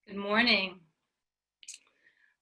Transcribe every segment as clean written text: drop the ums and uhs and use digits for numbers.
Good morning.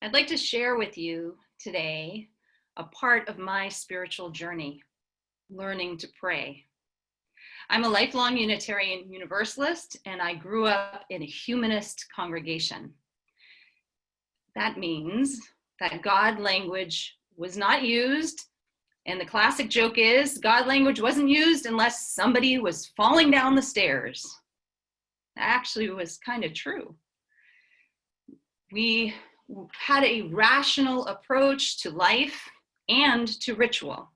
I'd like to share with you today a part of my spiritual journey, learning to pray. I'm a lifelong Unitarian Universalist, and I grew up in a humanist congregation. That means that God language was not used, and the classic joke is God language wasn't used unless somebody was falling down the stairs. That actually was kind of true. We had a rational approach to life and to ritual.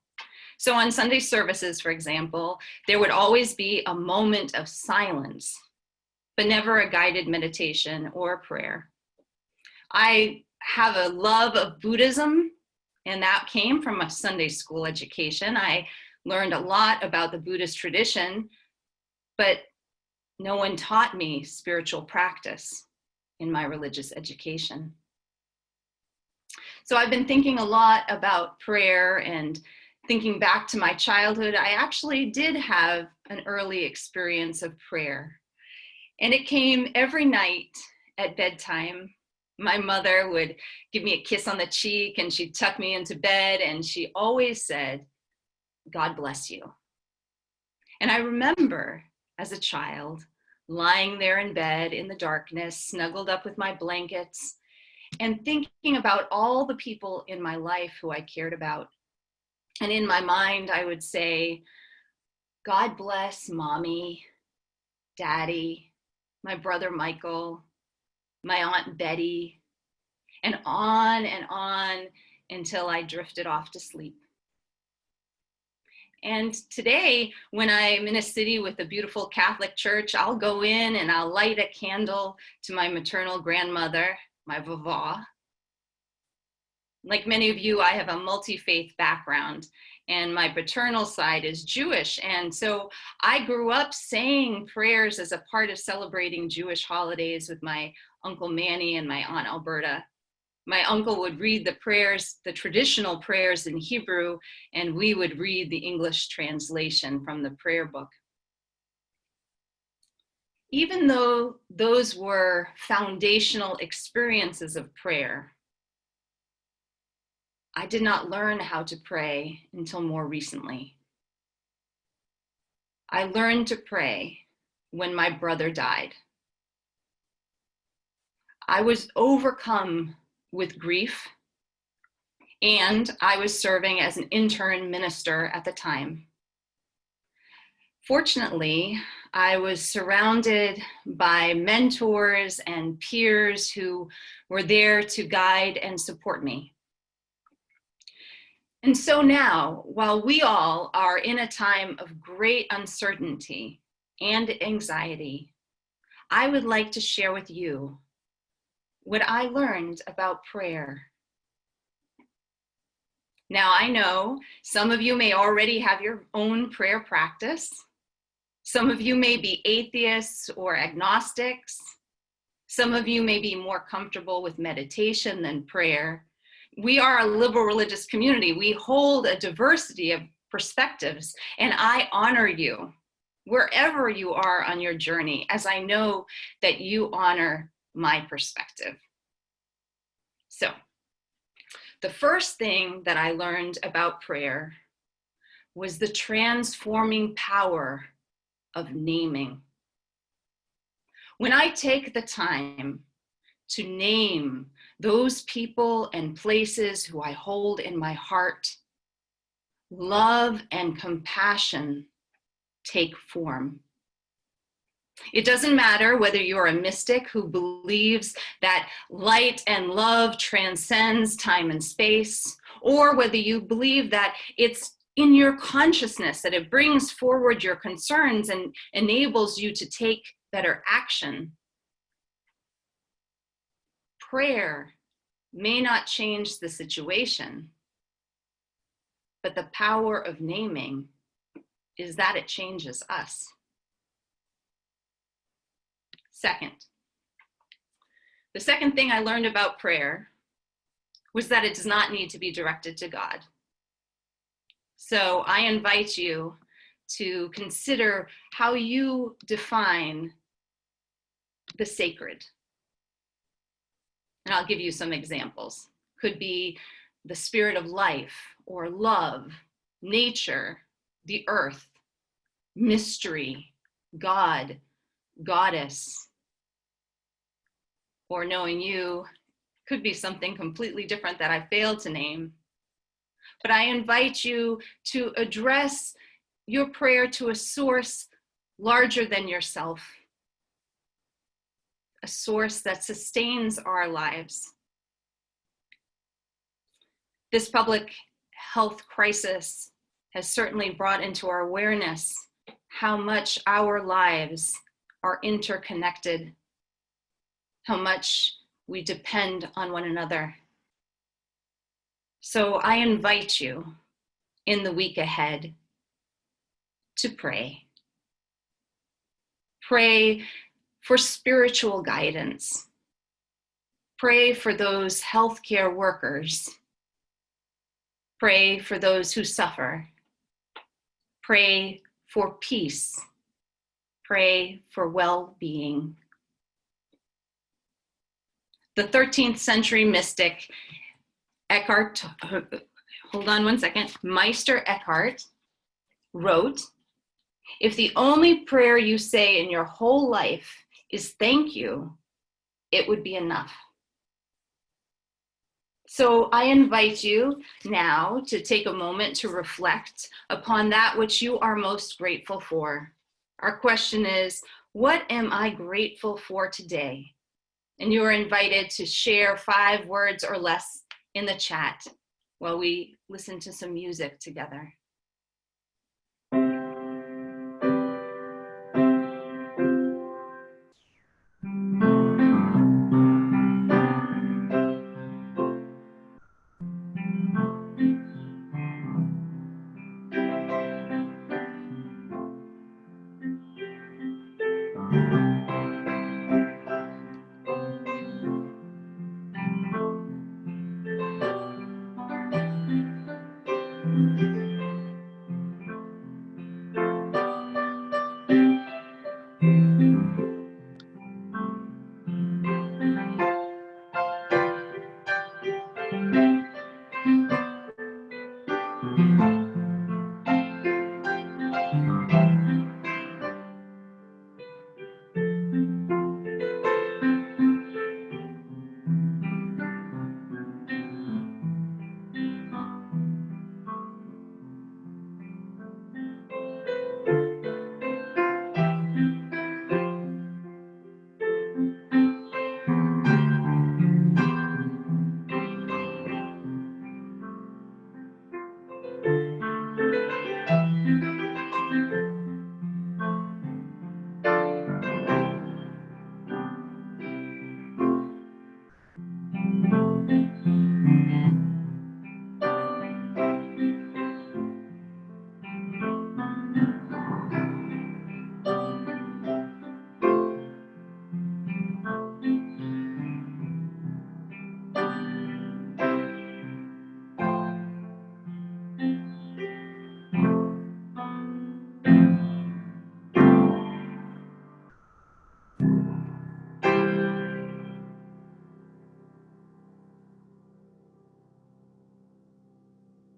So on Sunday services, for example, there would always be a moment of silence, but never a guided meditation or prayer. I have a love of Buddhism, and that came from a Sunday school education. I learned a lot about the Buddhist tradition, but no one taught me spiritual practice in my religious education. So I've been thinking a lot about prayer and thinking back to my childhood. I actually did have an early experience of prayer, and it came every night at bedtime. My mother would give me a kiss on the cheek and she'd tuck me into bed, and she always said, "God bless you." And I remember as a child lying there in bed in the darkness, snuggled up with my blankets, and thinking about all the people in my life who I cared about. And in my mind, I would say, "God bless Mommy, Daddy, my brother Michael, my Aunt Betty," and on until I drifted off to sleep. And today, when I'm in a city with a beautiful Catholic church, I'll go in and I'll light a candle to my maternal grandmother, my vava. Like many of you, I have a multi-faith background, and my paternal side is Jewish. And so I grew up saying prayers as a part of celebrating Jewish holidays with my Uncle Manny and my Aunt Alberta. My uncle would read the prayers, the traditional prayers in Hebrew, and we would read the English translation from the prayer book. Even though those were foundational experiences of prayer, I did not learn how to pray until more recently. I learned to pray when my brother died. I was overcome with grief, and I was serving as an intern minister at the time. Fortunately, I was surrounded by mentors and peers who were there to guide and support me. And so now, while we all are in a time of great uncertainty and anxiety, I would like to share with you what I learned about prayer. Now, I know some of you may already have your own prayer practice. Some of you may be atheists or agnostics. Some of you may be more comfortable with meditation than prayer. We are a liberal religious community. We hold a diversity of perspectives, and I honor you wherever you are on your journey, as I know that you honor my perspective. So, the first thing that I learned about prayer was the transforming power of naming. When I take the time to name those people and places who I hold in my heart, love and compassion take form. It doesn't matter whether you're a mystic who believes that light and love transcends time and space, or whether you believe that it's in your consciousness that it brings forward your concerns and enables you to take better action. Prayer may not change the situation, but the power of naming is that it changes us. The second thing I learned about prayer was that it does not need to be directed to God. So I invite you to consider how you define the sacred. And I'll give you some examples. Could be the spirit of life or love, nature, the earth, mystery, God, goddess, or knowing you. Could be something completely different that I failed to name. But I invite you to address your prayer to a source larger than yourself, a source that sustains our lives. This public health crisis has certainly brought into our awareness how much our lives are interconnected, how much we depend on one another. So I invite you in the week ahead to pray. Pray for spiritual guidance. Pray for those healthcare workers. Pray for those who suffer. Pray for peace. Pray for well-being. The 13th century mystic Eckhart, hold on one second, Meister Eckhart wrote, "If the only prayer you say in your whole life is thank you, it would be enough." So I invite you now to take a moment to reflect upon that which you are most grateful for. Our question is, what am I grateful for today? And you are invited to share 5 words or less in the chat while we listen to some music together.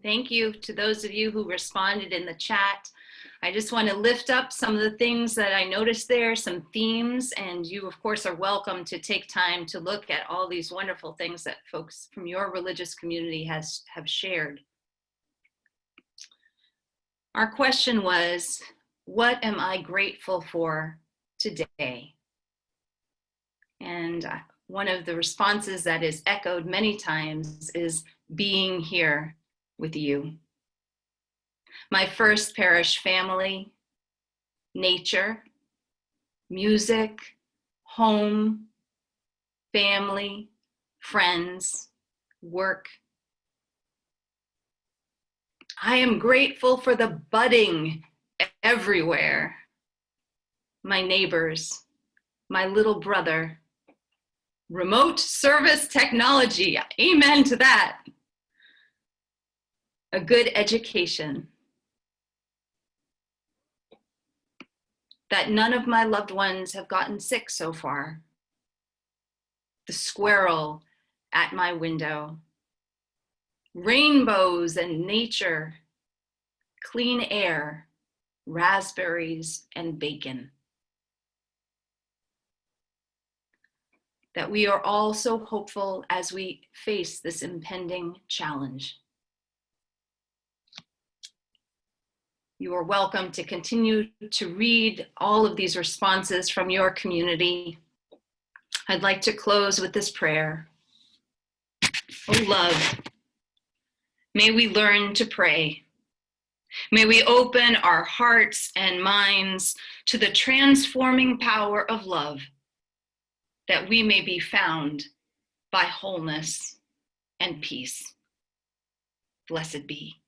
Thank you to those of you who responded in the chat. I just want to lift up some of the things that I noticed there, some themes, and you of course are welcome to take time to look at all these wonderful things that folks from your religious community have shared. Our question was, what am I grateful for today? And one of the responses that is echoed many times is being here with you. My first parish family, nature, music, home, family, friends, work. I am grateful for the budding everywhere. My neighbors, my little brother, remote service technology, amen to that. A good education. That none of my loved ones have gotten sick so far. The squirrel at my window. Rainbows and nature, clean air, raspberries and bacon. That we are all so hopeful as we face this impending challenge. You are welcome to continue to read all of these responses from your community. I'd like to close with this prayer. Oh, love, may we learn to pray. May we open our hearts and minds to the transforming power of love, that we may be found by wholeness and peace. Blessed be.